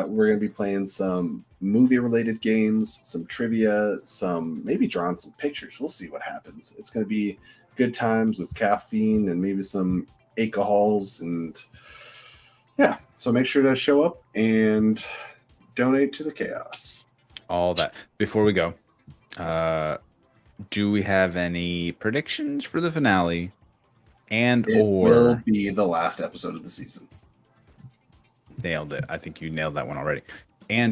we're going to be playing some movie-related games, some trivia, maybe drawing some pictures. We'll see what happens. It's going to be good times with caffeine and maybe some alcohols. And yeah, so make sure to show up and donate to the chaos. All that. Before we go, do we have any predictions for the finale? It will be the last episode of the season. Nailed it. I think you nailed that one already.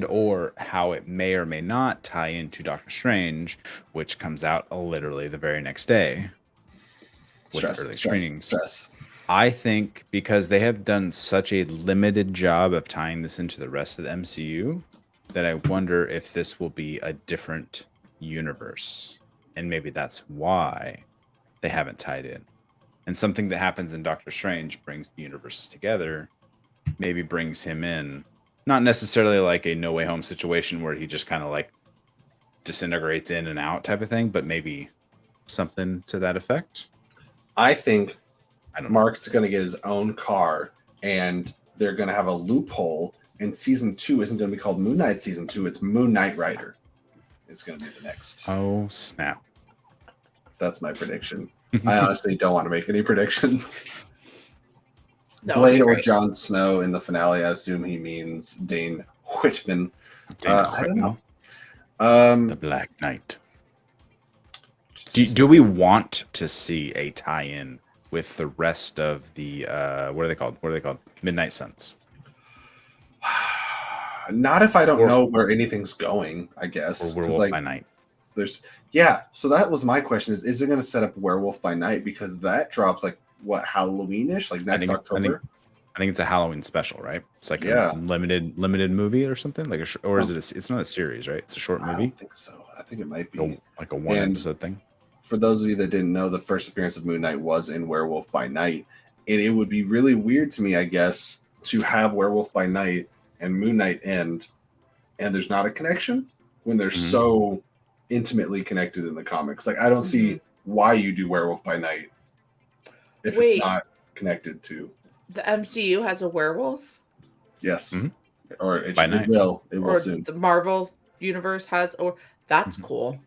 Or how it may or may not tie into Doctor Strange, which comes out literally the very next day with early screenings. I think because they have done such a limited job of tying this into the rest of the MCU, that I wonder if this will be a different universe. And maybe that's why they haven't tied in. And something that happens in Doctor Strange brings the universes together, maybe brings him in. Not necessarily like a No Way Home situation where he just kind of like disintegrates in and out type of thing, but maybe something to that effect. I think Mark's going to get his own car, and they're going to have a loophole, and season 2 isn't going to be called Moon Knight season 2. It's Moon Knight Rider. It's going to be the next. Oh, snap. That's my prediction. I honestly don't want to make any predictions. Blade or Jon Snow in the finale. I assume he means Dane Whitman. I don't know. The Black Knight. Do we want to see a tie-in with the rest of the what are they called? Midnight Suns. Not if I don't know where anything's going, I guess. Or Werewolf by Night. So that was my question: is it going to set up Werewolf by Night, because that drops like Halloweenish, like next October? I think it's a Halloween special, right? It's like a limited movie or something, like is it? It's not a series, right? It's a short movie. I don't think so. I think it might be like a one episode thing. For those of you that didn't know, the first appearance of Moon Knight was in Werewolf by Night, and it would be really weird to me, I guess, to have Werewolf by Night and Moon Knight end, and there's not a connection when they're so intimately connected in the comics. Like, I don't see why you do Werewolf by Night if it's not connected to. The MCU has a werewolf, Yes, Mhm. or it, By it night. will. It will or soon. the Marvel universe has, or that's Mhm. cool.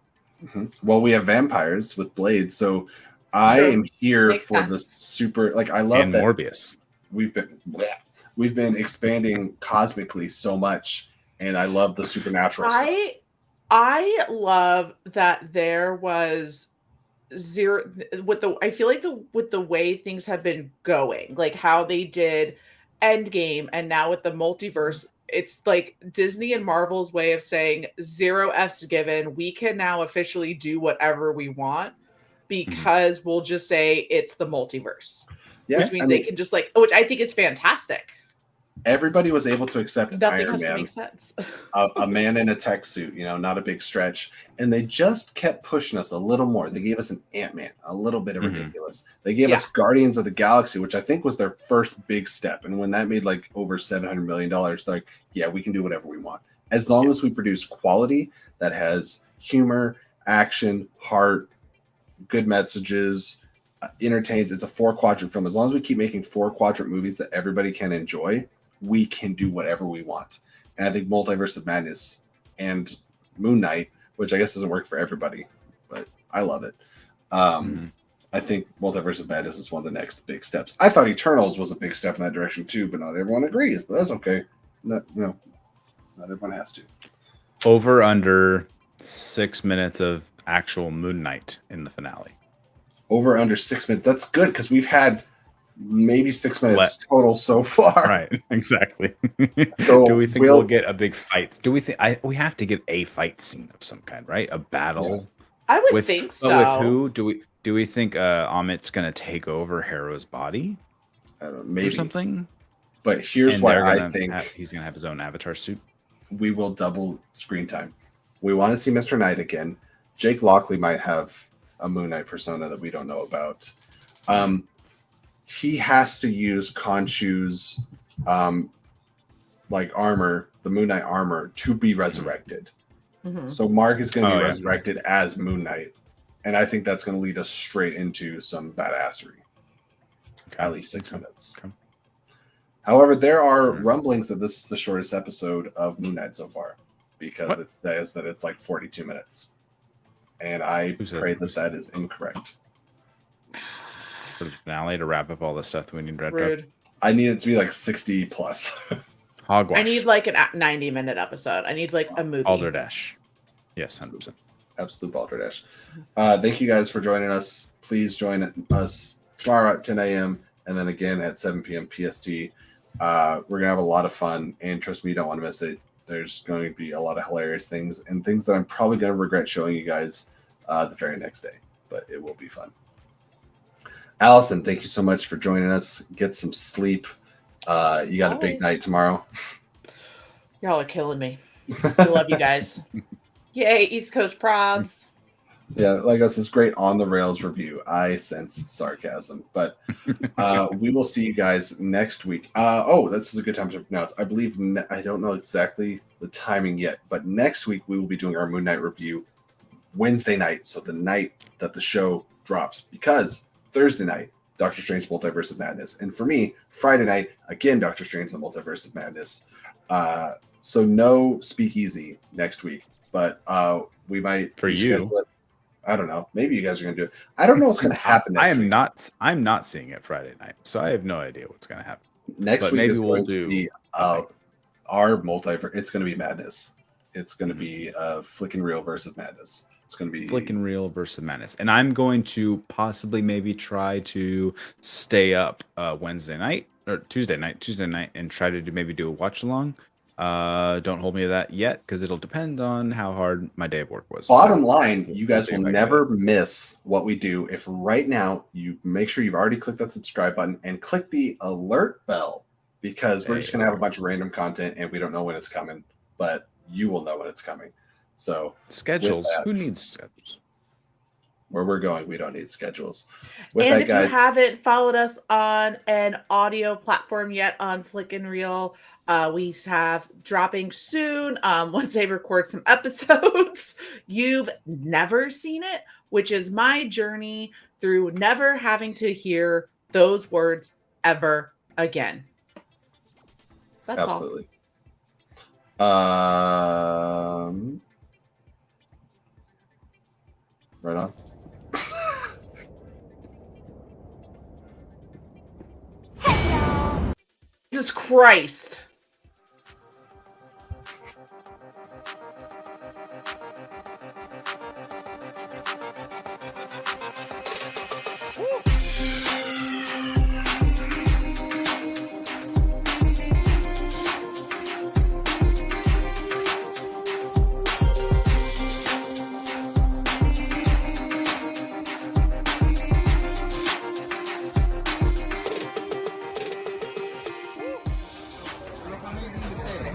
Well, we have vampires with blades, so I True. am here Makes for the sense. super. Like, I love And that Morbius. we've been expanding cosmically so much, and I love the supernatural stuff. I love that there was zero with the I feel like with the way things have been going, like how they did Endgame and now with the multiverse, it's like Disney and Marvel's way of saying zero F's given. We can now officially do whatever we want because we'll just say it's the multiverse, Yeah, which means I they mean, can just like, which I think is fantastic. everybody was able to accept Nothing Iron has to Man, make sense. a man in a tech suit, not a big stretch. And they just kept pushing us a little more. They gave us an Ant-Man, a little bit of Mhm. ridiculous. They gave Yeah. us Guardians of the Galaxy, which I think was their first big step. And when that made like over $700 million, they're like, yeah, we can do whatever we want. As long as we produce quality that has humor, action, heart, good messages, entertains. It's a 4-quadrant film. As long as we keep making 4-quadrant movies that everybody can enjoy, we can do whatever we want. And I think Multiverse of Madness and Moon Knight, which I guess doesn't work for everybody, but I love it. I think Multiverse of Madness is one of the next big steps. I thought Eternals was a big step in that direction too, but not everyone agrees. But that's okay. Not everyone has to. Over under 6 minutes of actual Moon Knight in the finale. Over under 6 minutes. That's good because we've had maybe 6 minutes total so far. Right, exactly. So do we think we'll get a big fight? Do we think we have to get a fight scene of some kind, right? A battle. I would think so. But with who? Do we think Amit's gonna take over Harrow's body? I don't know, maybe or something? But here's why I think he's gonna have his own avatar suit. We will double screen time. We want to see Mr. Knight again. Jake Lockley might have a Moon Knight persona that we don't know about. He has to use Khonshu's like armor, the Moon Knight armor, to be resurrected. Mhm. So Mark is going to be resurrected as Moon Knight, and I think that's going to lead us straight into some badassery. At least 6 minutes. Okay. However, there are rumblings that this is the shortest episode of Moon Knight so far, because it says that it's like 42 minutes, and I pray that is incorrect. For the finale to wrap up all the stuff that we need wrapped up. I need it to be like 60 plus. Hogwash. I need like a 90-minute episode. I need like a movie. Balderdash. Yes, 100%. Absolute balderdash. Thank you guys for joining us. Please join us tomorrow at 10 a.m. and then again at 7 p.m. PST. We're going to have a lot of fun, and trust me, you don't want to miss it. There's going to be a lot of hilarious things and things that I'm probably going to regret showing you guys the very next day, but it will be fun. Allison, thank you so much for joining us. Get some sleep. You got a big night tomorrow. Y'all are killing me. I love you guys. Yay, East Coast probs. Yeah, like us, it's great on the rails review. I sense sarcasm, but we will see you guys next week. This is a good time to announce. I believe I don't know exactly the timing yet, but next week we will be doing our Moon Knight review Wednesday night, so the night that the show drops, because Thursday night, Doctor Strange Multiverse of Madness. And for me, Friday night, again, Doctor Strange the Multiverse of Madness. So no Speakeasy next week, but we might for you. It. I don't know. Maybe you guys are going to do it. I don't know what's going to happen next week. I'm not seeing it Friday night, so I have no idea what's going to happen. Next week is going to be our multiverse. It's going to be madness. It's going to be Flick and Reel versus Madness. It's going to be Flick and Reel versus Madness. And I'm going to possibly maybe try to stay up Tuesday night, and try to do a watch along. Don't hold me to that yet, because it'll depend on how hard my day of work was. Bottom line, you guys will never miss what we do if right now you make sure you've already clicked that subscribe button and click the alert bell, because we're just going to have a bunch of random content and we don't know when it's coming, but you will know when it's coming. So schedules. Who needs schedules? Where we're going, we don't need schedules. And if you haven't followed us on an audio platform yet on Flick and Reel, we have dropping soon. Once I record some episodes, you've never seen it, which is my journey through never having to hear those words ever again. That's Absolutely. Right on. all. Jesus Christ.